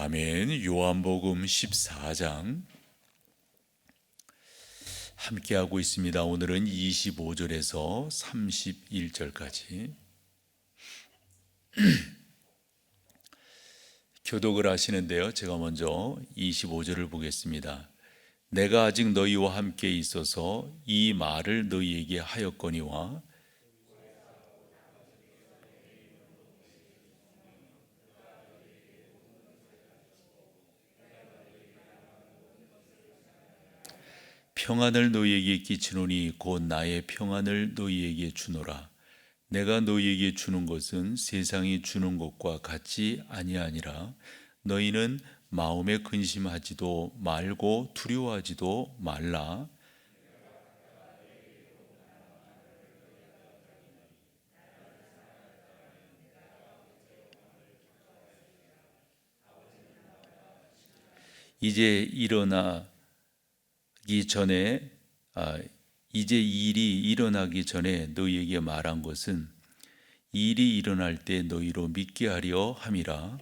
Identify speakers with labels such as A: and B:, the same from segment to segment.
A: 아멘. 요한복음 14장 함께하고 있습니다. 오늘은 25절에서 31절까지 교독을 하시는데요. 제가 먼저 25절을 보겠습니다. 내가 아직 너희와 함께 있어서 이 말을 너희에게 하였거니와 평안을 너희에게 끼치노니 곧 나의 평안을 너희에게 주노라. 내가 너희에게 주는 것은 세상이 주는 것과 같이 아니하니라. 너희는 마음에 근심하지도 말고 두려워하지도 말라. 이제 일어나기 전에 이제 일이 일어나기 전에 너희에게 말한 것은 일이 일어날 때 너희로 믿게 하려 함이라.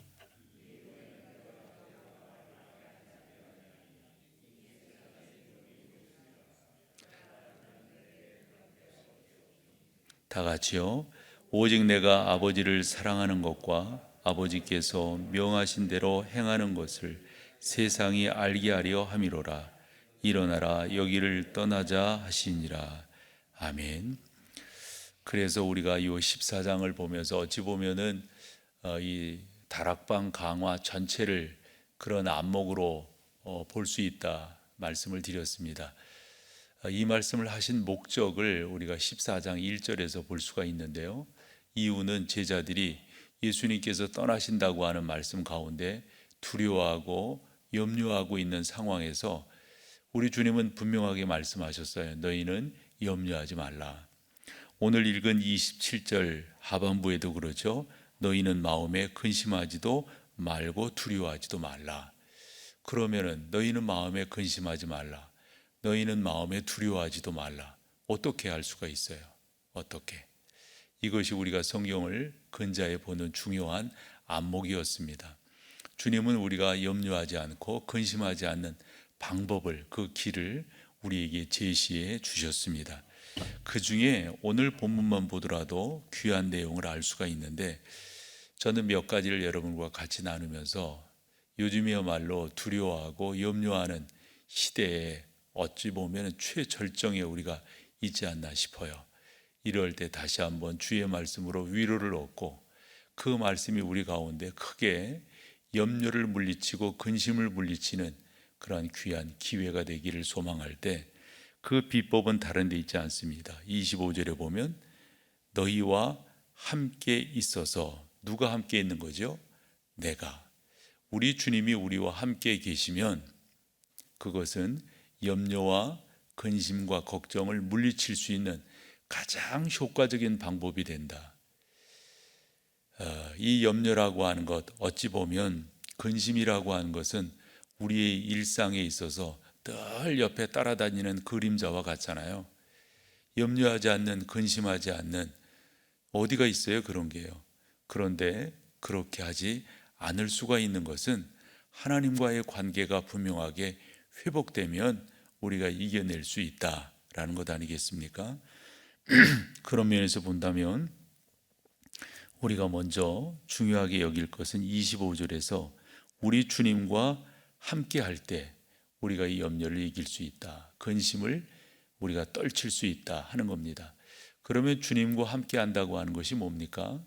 A: 다 같이요. 오직 내가 아버지를 사랑하는 것과 아버지께서 명하신 대로 행하는 것을 세상이 알게 하려 함이로라. 일어나라 여기를 떠나자 하시니라. 아멘. 그래서 우리가 이 14장을 보면서 어찌 보면은 이 다락방 강화 전체를 그런 안목으로 볼 수 있다 말씀을 드렸습니다. 이 말씀을 하신 목적을 우리가 14장 1절에서 볼 수가 있는데요. 이유는 제자들이 예수님께서 떠나신다고 하는 말씀 가운데 두려워하고 염려하고 있는 상황에서 우리 주님은 분명하게 말씀하셨어요. 너희는 염려하지 말라. 오늘 읽은 27절 하반부에도 그렇죠. 너희는 마음에 근심하지도 말고 두려워하지도 말라. 그러면은 너희는 마음에 근심하지 말라. 너희는 마음에 두려워하지도 말라. 어떻게 할 수가 있어요? 어떻게? 이것이 우리가 성경을 근자해 보는 중요한 안목이었습니다. 주님은 우리가 염려하지 않고 근심하지 않는 방법을, 그 길을 우리에게 제시해 주셨습니다. 그 중에 오늘 본문만 보더라도 귀한 내용을 알 수가 있는데, 저는 몇 가지를 여러분과 같이 나누면서 요즘이야말로 두려워하고 염려하는 시대에 어찌 보면 최절정에 우리가 있지 않나 싶어요. 이럴 때 다시 한번 주의 말씀으로 위로를 얻고 그 말씀이 우리 가운데 크게 염려를 물리치고 근심을 물리치는 그러한 귀한 기회가 되기를 소망할 때, 그 비법은 다른 데 있지 않습니다. 25절에 보면 너희와 함께 있어서, 누가 함께 있는 거죠? 내가. 우리 주님이 우리와 함께 계시면 그것은 염려와 근심과 걱정을 물리칠 수 있는 가장 효과적인 방법이 된다. 이 염려라고 하는 것, 어찌 보면 근심이라고 하는 것은 우리의 일상에 있어서 늘 옆에 따라다니는 그림자와 같잖아요. 염려하지 않는, 근심하지 않는 어디가 있어요? 그런 게요. 그런데 그렇게 하지 않을 수가 있는 것은 하나님과의 관계가 분명하게 회복되면 우리가 이겨낼 수 있다라는 것 아니겠습니까? 그런 면에서 본다면 우리가 먼저 중요하게 여길 것은 25절에서 우리 주님과 함께 할 때 우리가 이 염려를 이길 수 있다, 근심을 우리가 떨칠 수 있다 하는 겁니다. 그러면 주님과 함께 한다고 하는 것이 뭡니까?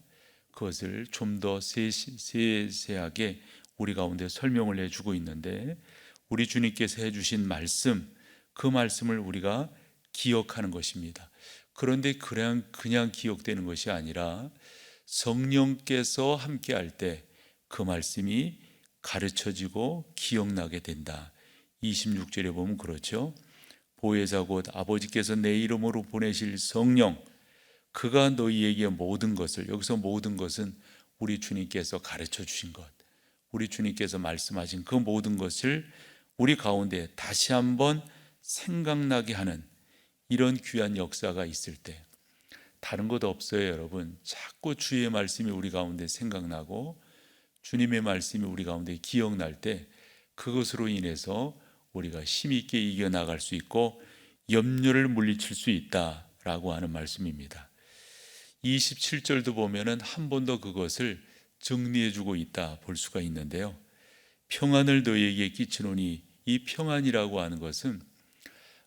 A: 그것을 좀 더 세세하게 우리 가운데 설명을 해주고 있는데, 우리 주님께서 해주신 말씀, 그 말씀을 우리가 기억하는 것입니다. 그런데 그냥 기억되는 것이 아니라 성령께서 함께 할 때 그 말씀이 가르쳐지고 기억나게 된다. 26절에 보면 그렇죠. 보혜사 곧 아버지께서 내 이름으로 보내실 성령, 그가 너희에게 모든 것을, 여기서 모든 것은 우리 주님께서 가르쳐 주신 것, 우리 주님께서 말씀하신 그 모든 것을 우리 가운데 다시 한번 생각나게 하는 이런 귀한 역사가 있을 때, 다른 것 없어요. 여러분, 자꾸 주의 말씀이 우리 가운데 생각나고 주님의 말씀이 우리 가운데 기억날 때 그것으로 인해서 우리가 힘있게 이겨나갈 수 있고 염려를 물리칠 수 있다라고 하는 말씀입니다. 27절도 보면은 한 번 더 그것을 정리해주고 있다 볼 수가 있는데요. 평안을 너희에게 끼치노니, 이 평안이라고 하는 것은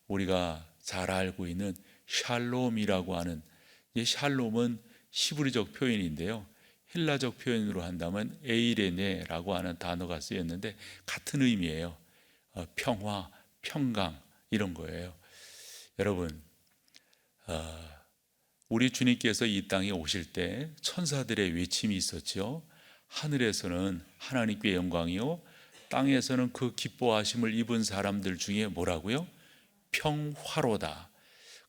A: 우리가 잘 알고 있는 샬롬이라고 하는, 이 샬롬은 히브리적 표현인데요, 헬라적 표현으로 한다면 에이레네라고 하는 단어가 쓰였는데 같은 의미예요. 평화, 평강 이런 거예요. 여러분, 우리 주님께서 이 땅에 오실 때 천사들의 외침이 있었죠. 하늘에서는 하나님께 영광이요, 땅에서는 그 기뻐하심을 입은 사람들 중에 뭐라고요? 평화로다.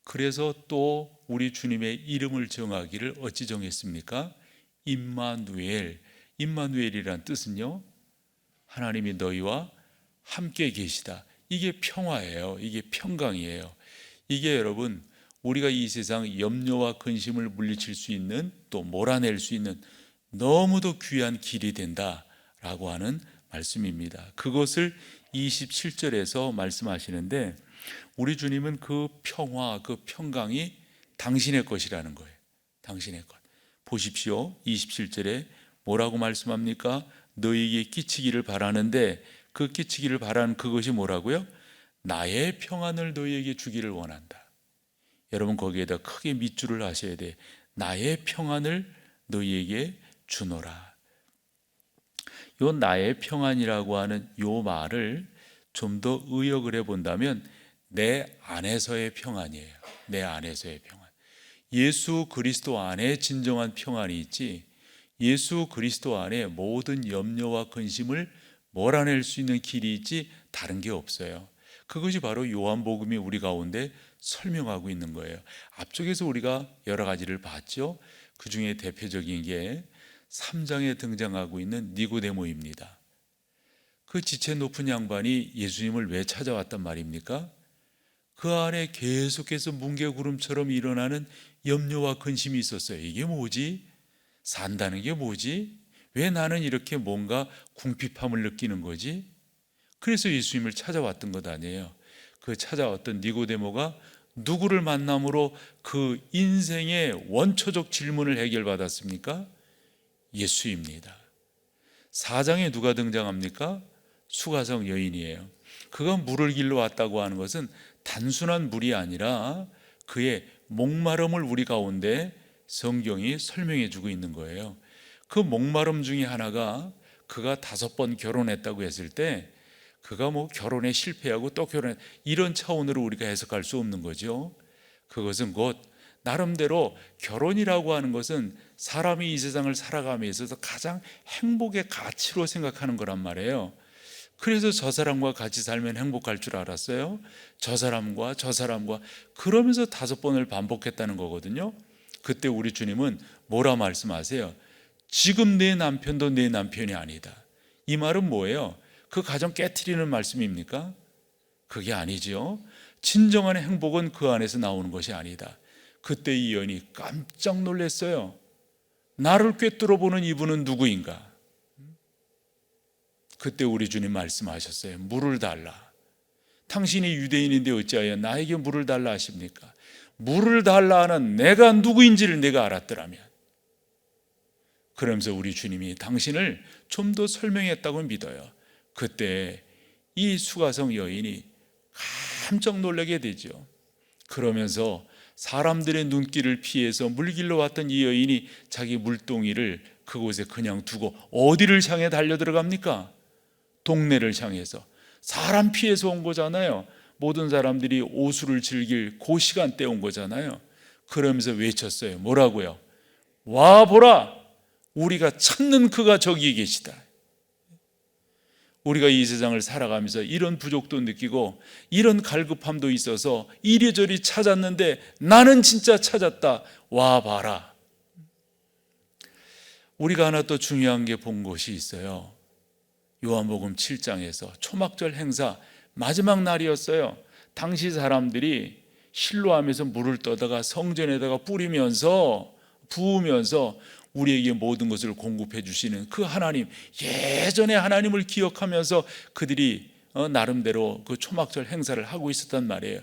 A: 그래서 또 우리 주님의 이름을 정하기를 어찌 정했습니까? 임마누엘. 임마누엘이란 뜻은요, 하나님이 너희와 함께 계시다. 이게 평화예요. 이게 평강이에요. 이게 여러분, 우리가 이 세상 염려와 근심을 물리칠 수 있는, 또 몰아낼 수 있는 너무도 귀한 길이 된다라고 하는 말씀입니다. 그것을 27절에서 말씀하시는데, 우리 주님은 그 평화, 그 평강이 당신의 것이라는 거예요. 당신의 것. 보십시오. 27절에 뭐라고 말씀합니까? 너희에게 끼치기를 바라는데, 그 끼치기를 바라는 그것이 뭐라고요? 나의 평안을 너희에게 주기를 원한다. 여러분, 거기에다 크게 밑줄을 하셔야 돼. 나의 평안을 너희에게 주노라. 요 나의 평안이라고 하는 요 말을 좀 더 의역을 해본다면 내 안에서의 평안이에요. 내 안에서의 평안. 예수 그리스도 안에 진정한 평안이 있지, 예수 그리스도 안에 모든 염려와 근심을 몰아낼 수 있는 길이 있지 다른 게 없어요. 그것이 바로 요한복음이 우리 가운데 설명하고 있는 거예요. 앞쪽에서 우리가 여러 가지를 봤죠. 그 중에 대표적인 게 3장에 등장하고 있는 니고데모입니다. 그 지체 높은 양반이 예수님을 왜 찾아왔단 말입니까? 그 안에 계속해서 뭉게구름처럼 일어나는 염려와 근심이 있었어요. 이게 뭐지? 산다는 게 뭐지? 왜 나는 이렇게 뭔가 궁핍함을 느끼는 거지? 그래서 예수님을 찾아왔던 것 아니에요. 그 찾아왔던 니고데모가 누구를 만남으로 그 인생의 원초적 질문을 해결받았습니까? 예수입니다. 4장에 누가 등장합니까? 수가성 여인이에요. 그가 물을 길러 왔다고 하는 것은 단순한 물이 아니라 그의 목마름을 우리 가운데 성경이 설명해 주고 있는 거예요. 그 목마름 중에 하나가 그가 5번 결혼했다고 했을 때 그가 뭐 결혼에 실패하고 또 결혼해, 이런 차원으로 우리가 해석할 수 없는 거죠. 그것은 곧 나름대로 결혼이라고 하는 것은 사람이 이 세상을 살아감에 있어서 가장 행복의 가치로 생각하는 거란 말이에요. 그래서 저 사람과 같이 살면 행복할 줄 알았어요. 저 사람과 그러면서 5번을 반복했다는 거거든요. 그때 우리 주님은 뭐라 말씀하세요? 지금 내 남편도 내 남편이 아니다. 이 말은 뭐예요? 그 가정 깨트리는 말씀입니까? 그게 아니죠. 진정한 행복은 그 안에서 나오는 것이 아니다. 그때 이 여인이 깜짝 놀랐어요. 나를 꿰뚫어 보는 이분은 누구인가? 그때 우리 주님 말씀하셨어요. 물을 달라. 당신이 유대인인데 어찌하여 나에게 물을 달라 하십니까? 물을 달라 하는 내가 누구인지를 내가 알았더라면. 그러면서 우리 주님이 당신을 좀 더 설명했다고 믿어요. 그때 이 수가성 여인이 깜짝 놀라게 되죠. 그러면서 사람들의 눈길을 피해서 물 길러 왔던 이 여인이 자기 물동이를 그곳에 그냥 두고 어디를 향해 달려 들어갑니까? 동네를 향해서. 사람 피해서 온 거잖아요. 모든 사람들이 오수를 즐길 그 시간대 온 거잖아요. 그러면서 외쳤어요. 뭐라고요? 와 보라, 우리가 찾는 그가 저기 계시다. 우리가 이 세상을 살아가면서 이런 부족도 느끼고 이런 갈급함도 있어서 이리저리 찾았는데 나는 진짜 찾았다. 와 봐라. 우리가 하나 또 중요한 게 본 것이 있어요. 요한복음 7장에서 초막절 행사 마지막 날이었어요. 당시 사람들이 실로암에서 물을 떠다가 성전에다가 뿌리면서 부으면서 우리에게 모든 것을 공급해 주시는 그 하나님, 예전에 하나님을 기억하면서 그들이 나름대로 그 초막절 행사를 하고 있었단 말이에요.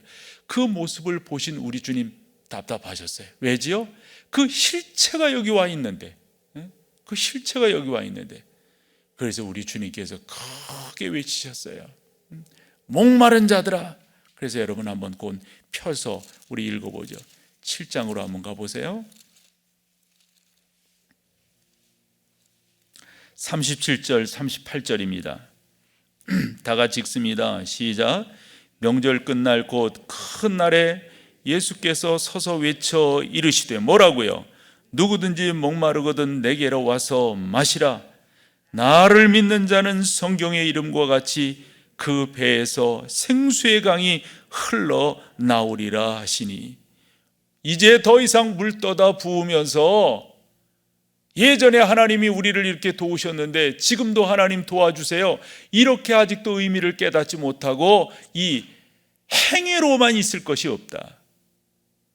A: 그 모습을 보신 우리 주님 답답하셨어요. 왜지요? 그 실체가 여기 와 있는데, 그 실체가 여기 와 있는데, 그래서 우리 주님께서 크게 외치셨어요. 목마른 자들아. 그래서 여러분 한번 곧 펴서 우리 읽어보죠. 7장으로 한번 가보세요. 37절 38절입니다 다 같이 읽습니다. 시작. 명절 끝날 곧 큰 날에 예수께서 서서 외쳐 이르시되 뭐라고요? 누구든지 목마르거든 내게로 와서 마시라. 나를 믿는 자는 성경의 이름과 같이 그 배에서 생수의 강이 흘러나오리라 하시니, 이제 더 이상 물 떠다 부으면서 예전에 하나님이 우리를 이렇게 도우셨는데 지금도 하나님 도와주세요, 이렇게 아직도 의미를 깨닫지 못하고 이 행위로만 있을 것이 없다.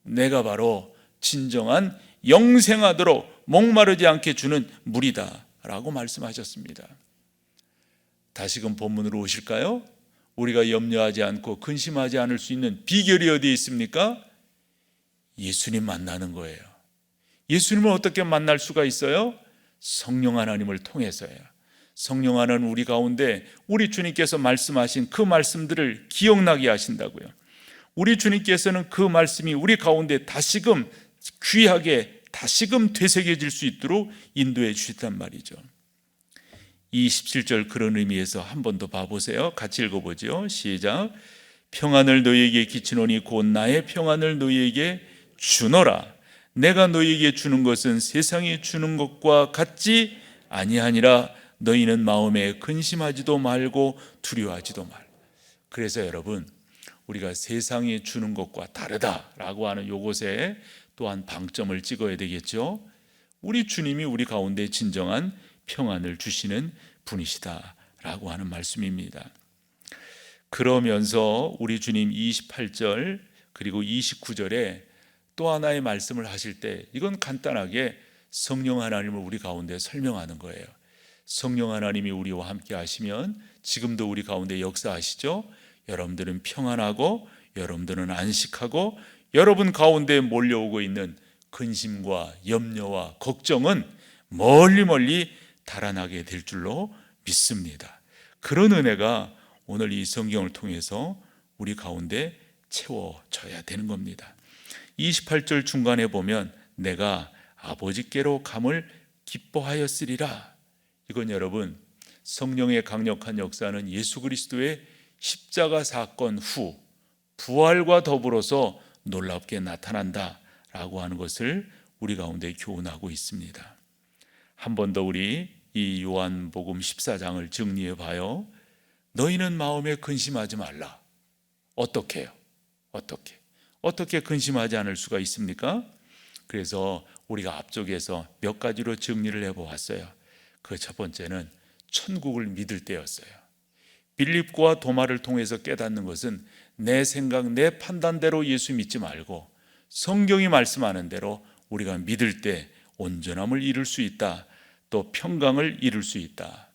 A: 내가 바로 진정한 영생하도록 목마르지 않게 주는 물이다 라고 말씀하셨습니다. 다시금 본문으로 오실까요? 우리가 염려하지 않고 근심하지 않을 수 있는 비결이 어디에 있습니까? 예수님 만나는 거예요. 예수님을 어떻게 만날 수가 있어요? 성령 하나님을 통해서요. 성령 하나님 우리 가운데 우리 주님께서 말씀하신 그 말씀들을 기억나게 하신다고요. 우리 주님께서는 그 말씀이 우리 가운데 다시금 귀하게 다시금 되새겨질 수 있도록 인도해 주셨단 말이죠. 27절 그런 의미에서 한 번 더 봐보세요. 같이 읽어보죠. 시작. 평안을 너희에게 끼치노니 곧 나의 평안을 너희에게 주노라. 내가 너희에게 주는 것은 세상이 주는 것과 같지 아니하니라. 너희는 마음에 근심하지도 말고 두려워하지도 말. 그래서 여러분, 우리가 세상이 주는 것과 다르다라고 하는 요것에 또한 방점을 찍어야 되겠죠. 우리 주님이 우리 가운데 진정한 평안을 주시는 분이시다라고 하는 말씀입니다. 그러면서 우리 주님 28절 그리고 29절에 또 하나의 말씀을 하실 때, 이건 간단하게 성령 하나님을 우리 가운데 설명하는 거예요. 성령 하나님이 우리와 함께 하시면 지금도 우리 가운데 역사하시죠. 여러분들은 평안하고 여러분들은 안식하고 여러분 가운데 몰려오고 있는 근심과 염려와 걱정은 멀리 멀리 달아나게 될 줄로 믿습니다. 그런 은혜가 오늘 이 성경을 통해서 우리 가운데 채워져야 되는 겁니다. 28절 중간에 보면 내가 아버지께로 감을 기뻐하였으리라. 이건 여러분, 성령의 강력한 역사는 예수 그리스도의 십자가 사건 후 부활과 더불어서 놀랍게 나타난다라고 하는 것을 우리 가운데 교훈하고 있습니다. 한 번 더 우리 이 요한복음 14장을 정리해 봐요. 너희는 마음에 근심하지 말라. 어떻게 해요? 어떻게 근심하지 않을 수가 있습니까? 그래서 우리가 앞쪽에서 몇 가지로 정리를 해보았어요. 그 첫 번째는 천국을 믿을 때였어요. 빌립과 도마를 통해서 깨닫는 것은 내 생각, 내 판단대로 예수 믿지 말고 성경이 말씀하는 대로 우리가 믿을 때 온전함을 이룰 수 있다. 또 평강을 이룰 수 있다.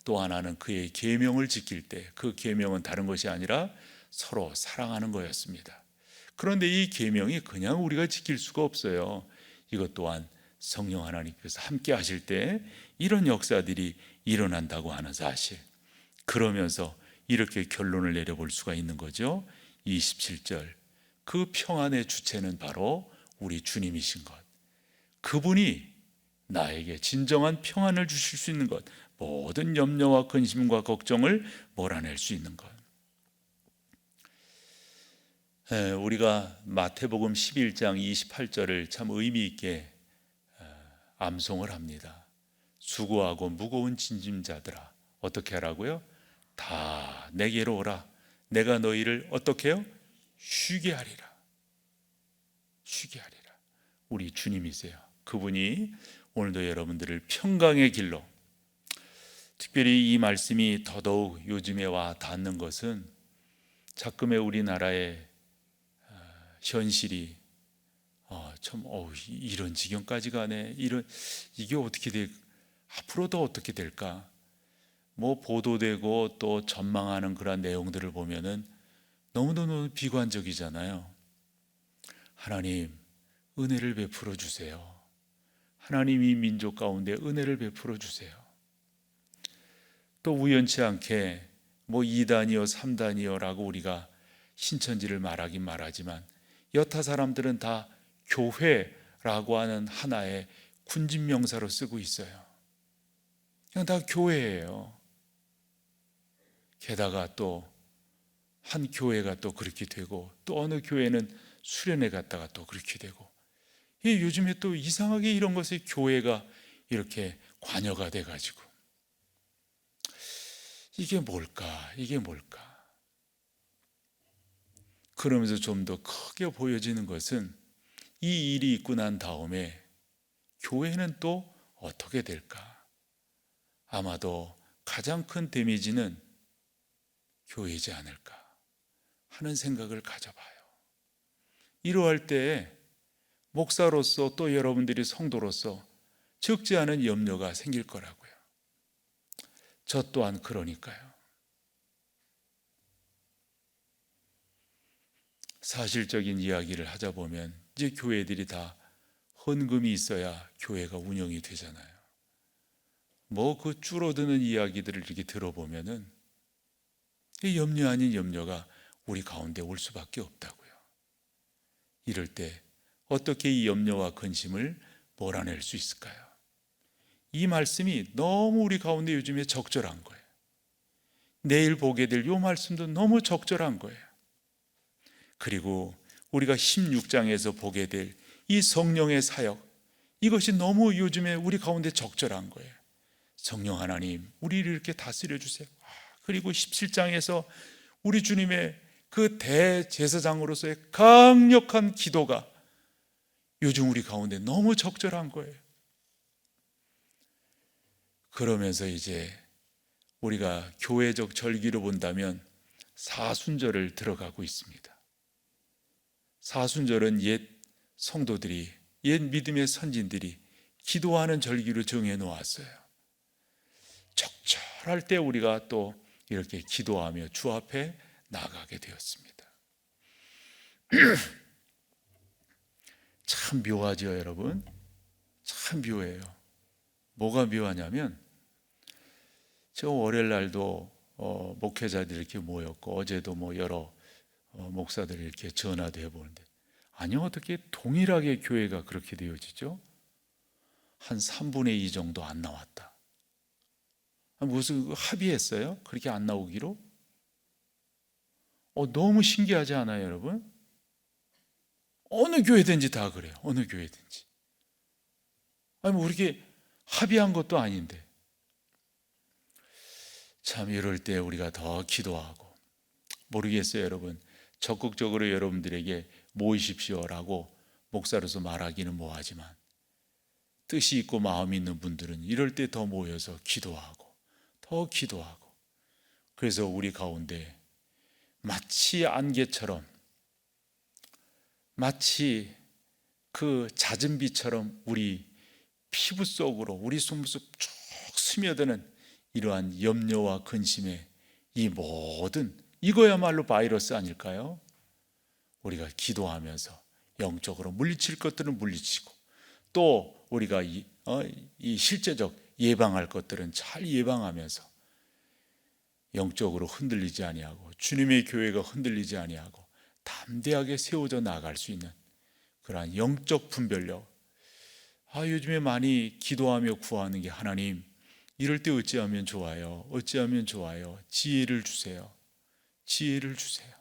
A: 또 하나는 그의 계명을 지킬 때, 그 계명은 다른 것이 아니라 서로 사랑하는 거였습니다. 그런데 이 계명이 그냥 우리가 지킬 수가 없어요. 이것 또한 성령 하나님께서 함께 하실 때 이런 역사들이 일어난다고 하는 사실. 그러면서 이렇게 결론을 내려볼 수가 있는 거죠. 27절. 그 평안의 주체는 바로 우리 주님이신 것. 그분이 나에게 진정한 평안을 주실 수 있는 것, 모든 염려와 근심과 걱정을 몰아낼 수 있는 것. 우리가 마태복음 11장 28절을 참 의미 있게 암송을 합니다. 수고하고 무거운 짐진자들아 어떻게 하라고요? 다 내게로 오라. 내가 너희를 어떻게 해요? 쉬게 하리라. 쉬게 하리라. 우리 주님이세요. 그분이 오늘도 여러분들을 평강의 길로, 특별히 이 말씀이 더더욱 요즘에 와 닿는 것은 자금의 우리나라의 현실이 참 이런 지경까지 가네. 이게 어떻게 앞으로도 어떻게 될까? 뭐 보도되고 또 전망하는 그런 내용들을 보면은 너무너무 비관적이잖아요. 하나님, 은혜를 베풀어 주세요. 하나님이 민족 가운데 은혜를 베풀어 주세요. 또 우연치 않게 뭐 2단이요 3단이요 라고 우리가 신천지를 말하긴 말하지만 여타 사람들은 다 교회라고 하는 하나의 군진명사로 쓰고 있어요. 그냥 다 교회예요. 게다가 또 한 교회가 또 그렇게 되고 또 어느 교회는 수련회 갔다가 또 그렇게 되고, 요즘에 또 이상하게 이런 것에 교회가 이렇게 관여가 돼가지고 이게 뭘까? 그러면서 좀 더 크게 보여지는 것은 이 일이 있고 난 다음에 교회는 또 어떻게 될까? 아마도 가장 큰 데미지는 교회이지 않을까 하는 생각을 가져봐요. 이러할 때 목사로서 또 여러분들이 성도로서 적지 않은 염려가 생길 거라고요. 저 또한 그러니까요. 사실적인 이야기를 하자 보면 이제 교회들이 다 헌금이 있어야 교회가 운영이 되잖아요. 뭐 그 줄어드는 이야기들을 이렇게 들어보면은 이 염려 아닌 염려가 우리 가운데 올 수밖에 없다고요. 이럴 때 어떻게 이 염려와 근심을 몰아낼 수 있을까요? 이 말씀이 너무 우리 가운데 요즘에 적절한 거예요. 내일 보게 될 이 말씀도 너무 적절한 거예요. 그리고 우리가 16장에서 보게 될 이 성령의 사역, 이것이 너무 요즘에 우리 가운데 적절한 거예요. 성령 하나님, 우리를 이렇게 다스려 주세요. 그리고 17장에서 우리 주님의 그 대제사장으로서의 강력한 기도가 요즘 우리 가운데 너무 적절한 거예요. 그러면서 이제 우리가 교회적 절기로 본다면 사순절을 들어가고 있습니다. 사순절은 옛 성도들이, 옛 믿음의 선진들이 기도하는 절기로 정해 놓았어요. 적절할 때 우리가 또 이렇게 기도하며 주 앞에 나가게 되었습니다. 참 묘하죠, 여러분? 참 묘해요. 뭐가 묘하냐면, 저 월요일 날도 목회자들이 이렇게 모였고, 어제도 뭐 여러 목사들이 이렇게 전화도 해보는데, 아니 어떻게 동일하게 교회가 그렇게 되어지죠? 한 3분의 2 정도 안 나왔다. 무슨 합의했어요? 그렇게 안 나오기로? 너무 신기하지 않아요, 여러분? 어느 교회든지 다 그래요. 어느 교회든지. 아니 뭐 이렇게 합의한 것도 아닌데. 참 이럴 때 우리가 더 기도하고, 모르겠어요, 여러분. 적극적으로 여러분들에게 모이십시오라고 목사로서 말하기는 뭐하지만, 뜻이 있고 마음이 있는 분들은 이럴 때 더 모여서 기도하고 더 기도하고, 그래서 우리 가운데 마치 안개처럼, 마치 그 잦은 비처럼 우리 피부 속으로, 우리 속으로 쭉 스며드는 이러한 염려와 근심의 이 모든, 이거야말로 바이러스 아닐까요? 우리가 기도하면서 영적으로 물리칠 것들은 물리치고, 또 우리가 이 실제적 예방할 것들은 잘 예방하면서 영적으로 흔들리지 아니하고 주님의 교회가 흔들리지 아니하고 담대하게 세워져 나갈 수 있는 그러한 영적 분별력. 요즘에 많이 기도하며 구하는 게, 하나님 이럴 때 어찌하면 좋아요, 어찌하면 좋아요, 지혜를 주세요, 지혜를 주세요.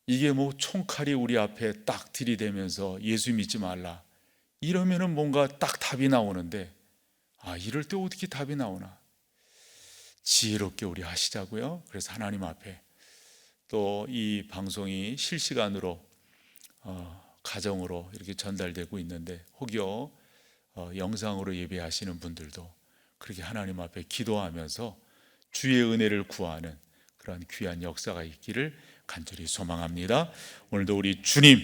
A: 이게 뭐 총칼이 우리 앞에 딱 들이대면서 예수 믿지 말라 이러면은 뭔가 딱 답이 나오는데, 이럴 때 어떻게 답이 나오나? 지혜롭게 우리 하시자고요. 그래서 하나님 앞에, 또 이 방송이 실시간으로 가정으로 이렇게 전달되고 있는데, 혹여 영상으로 예배하시는 분들도 그렇게 하나님 앞에 기도하면서 주의 은혜를 구하는 그런 귀한 역사가 있기를 간절히 소망합니다. 오늘도 우리 주님,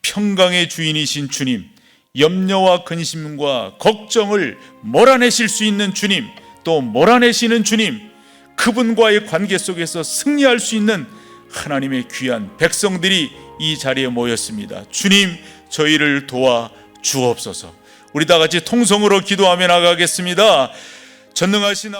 A: 평강의 주인이신 주님, 염려와 근심과 걱정을 몰아내실 수 있는 주님, 또 몰아내시는 주님, 그분과의 관계 속에서 승리할 수 있는 하나님의 귀한 백성들이 이 자리에 모였습니다. 주님, 저희를 도와 주옵소서. 우리 다 같이 통성으로 기도하며 나가겠습니다. 전능하신